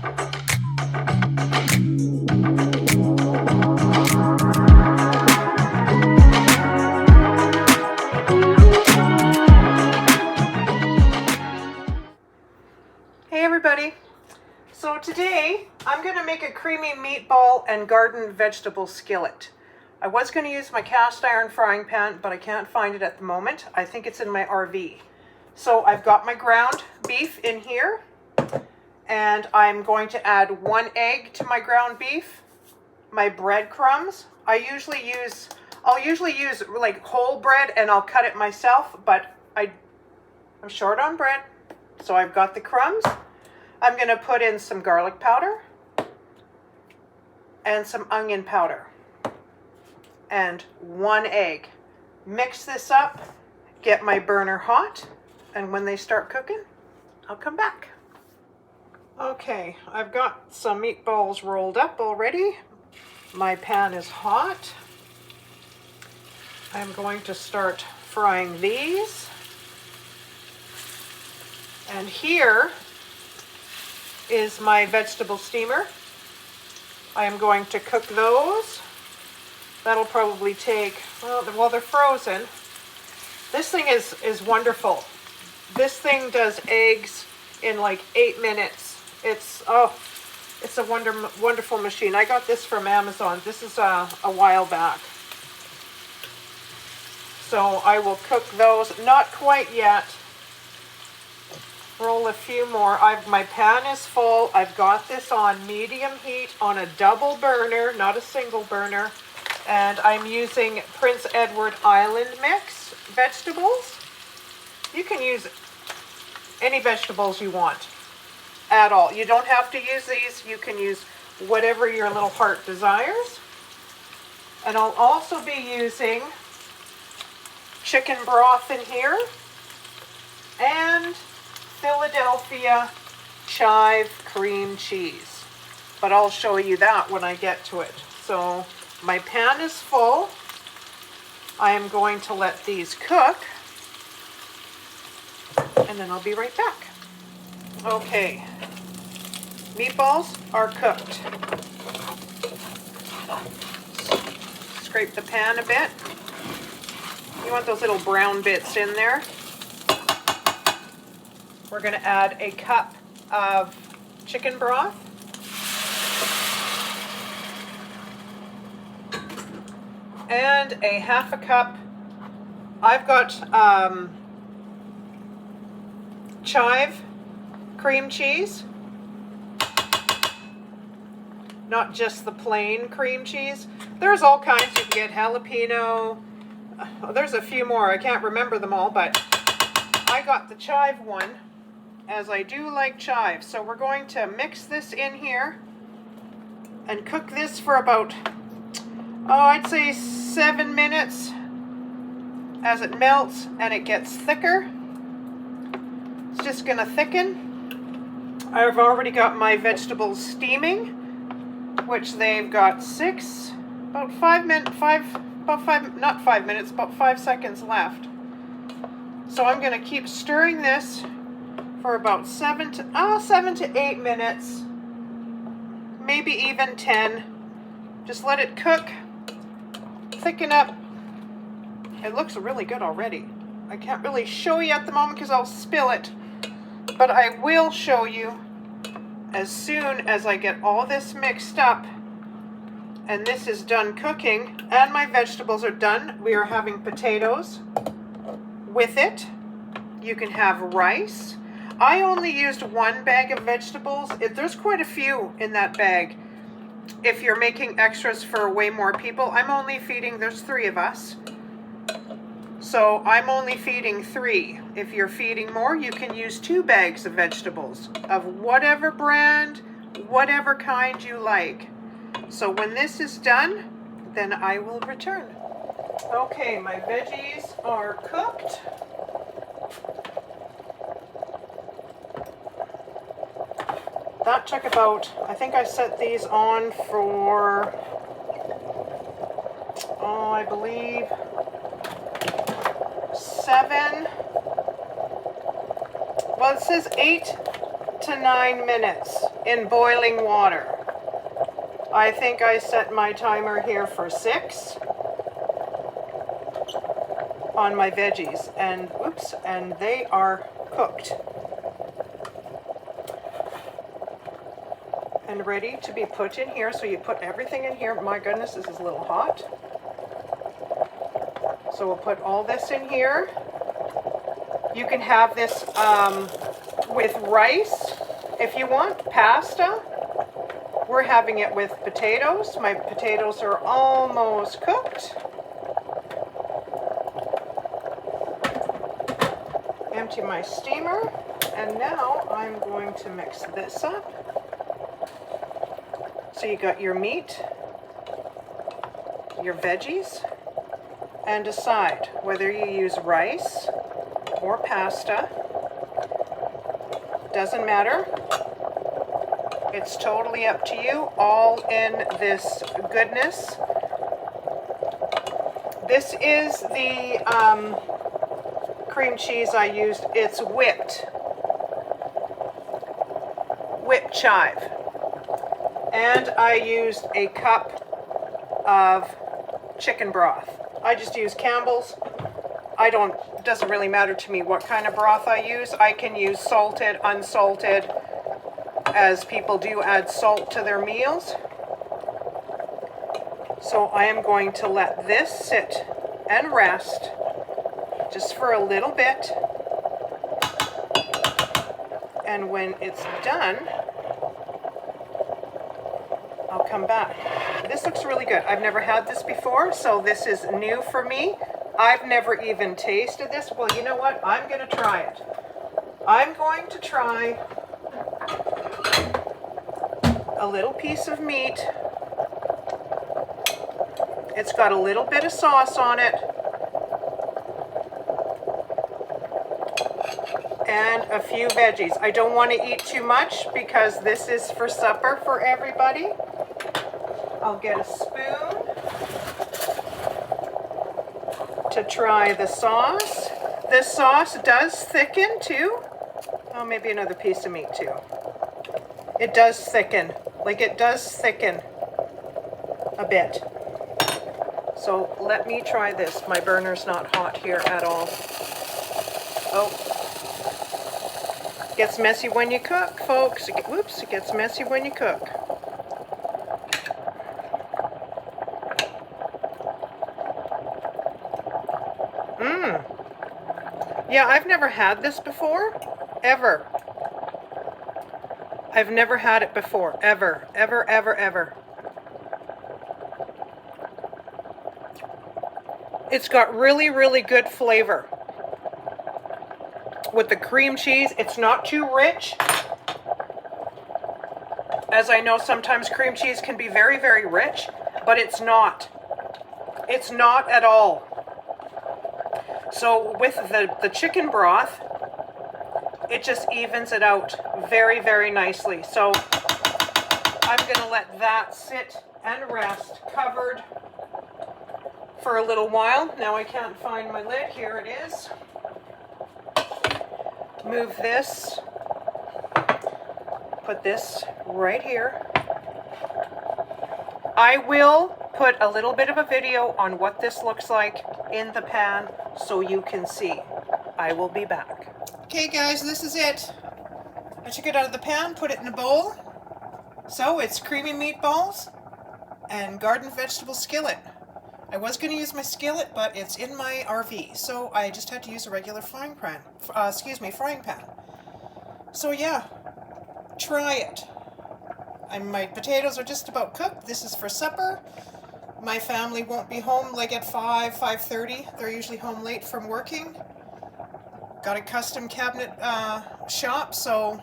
Hey everybody! So today I'm going to make a creamy meatball and garden vegetable skillet. I was going to use my cast iron frying pan, but I can't find it at the moment. I think it's in my RV. So I've got my ground beef in here, and I'm going to add 1 egg to my ground beef, my breadcrumbs. I'll usually use like whole bread and I'll cut it myself, but I'm short on bread. So I've got the crumbs. I'm going to put in some garlic powder and some onion powder and 1 egg. Mix this up, get my burner hot, and when they start cooking, I'll come back. Okay, I've got some meatballs rolled up already. My pan is hot. I'm going to start frying these. And here is my vegetable steamer. I am going to cook those. That'll probably take, well, they're frozen. This thing is wonderful. This thing does eggs in like 8 minutes. It's a wonderful machine. I got this from Amazon. This is a while back. So I will cook those, not quite yet. Roll a few more. My pan is full. I've got this on medium heat on a double burner, not a single burner. And I'm using Prince Edward Island mix vegetables. You can use any vegetables you want at all. You don't have to use these. You can use whatever your little heart desires. And I'll also be using chicken broth in here and Philadelphia chive cream cheese, but I'll show you that when I get to it. So my pan is full. I am going to let these cook, and then I'll be right back. Okay, meatballs are cooked. Scrape the pan a bit. You want those little brown bits in there. We're going to add a cup of chicken broth. And a 1/2 cup. I've got chive cream cheese. Not just the plain cream cheese. There's all kinds. You can get jalapeno. There's a few more. I can't remember them all, but I got the chive one, as I do like chive. So we're going to mix this in here and cook this for about, I'd say 7 minutes as it melts and it gets thicker. It's just going to thicken. I've already got my vegetables steaming, which they've got about 5 seconds left. So I'm going to keep stirring this for about 7 to 8 minutes, maybe even 10. Just let it cook, thicken up. It looks really good already. I can't really show you at the moment because I'll spill it, but I will show you as soon as I get all this mixed up and this is done cooking and my vegetables are done. We are having potatoes with it. You can have rice. I only used 1 bag of vegetables. There's quite a few in that bag. If you're making extras for way more people, there's 3 of us. So I'm only feeding 3. If you're feeding more, you can use 2 bags of vegetables of whatever brand, whatever kind you like. So when this is done, then I will return. Okay, my veggies are cooked. That took about, I think I set these on for, I believe 7, well, it says 8 to 9 minutes. in boiling water. I think I set my timer here for 6 on my veggies, and oops, and they are cooked and ready to be put in here. So you put everything in here. My goodness, this is a little hot. So we'll put all this in here. You can have this with rice if you want, pasta. We're having it with potatoes. My potatoes are almost cooked. Empty my steamer, and now I'm going to mix this up. So you got your meat, your veggies, and decide whether you use rice or pasta. Doesn't matter. It's totally up to you, all in this goodness. This is the cream cheese I used. It's whipped chive. And I used a cup of chicken broth. I just use Campbell's. It doesn't really matter to me what kind of broth I use. I can use salted, unsalted, as people do add salt to their meals. So I am going to let this sit and rest just for a little bit. And when it's done, I'll come back. This looks really good. I've never had this before, so this is new for me. I've never even tasted this. Well, you know what? I'm going to try it. I'm going to try a little piece of meat. It's got a little bit of sauce on it. And a few veggies. I don't want to eat too much because this is for supper for everybody. I'll get a spoon to try the sauce. This sauce does thicken too. Oh, maybe another piece of meat too. It does thicken. Like, it does thicken a bit. So let me try this. My burner's not hot here at all. Oh. Gets messy when you cook, folks. It gets messy when you cook. Yeah, I've never had this before, ever. I've never had it before, ever, ever, ever, ever. It's got really, really good flavor. With the cream cheese, it's not too rich. As I know, sometimes cream cheese can be very, very rich, but it's not. It's not at all. So with the chicken broth, it just evens it out very, very nicely. So I'm going to let that sit and rest covered for a little while. Now I can't find my lid. Here it is. Move this. Put this right here. I will put a little bit of a video on what this looks like in the pan so you can see. I will be back. Okay guys, this is it. I took it out of the pan, put it in a bowl. So it's creamy meatballs and garden vegetable skillet. I was going to use my skillet, but it's in my RV, so I just had to use a regular frying pan. Frying pan. So yeah, try it. My potatoes are just about cooked. This is for supper. My family won't be home like at 5:30. They're usually home late from working. Got a custom cabinet shop, so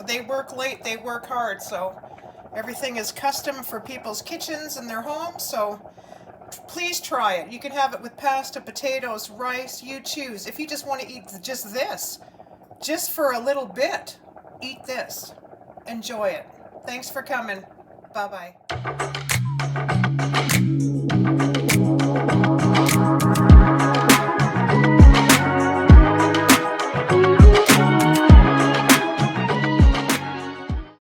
they work late, they work hard, so everything is custom for people's kitchens and their homes, so please try it. You can have it with pasta, potatoes, rice, you choose. If you just want to eat just this, just for a little bit, eat this. Enjoy it. Thanks for coming. Bye-bye.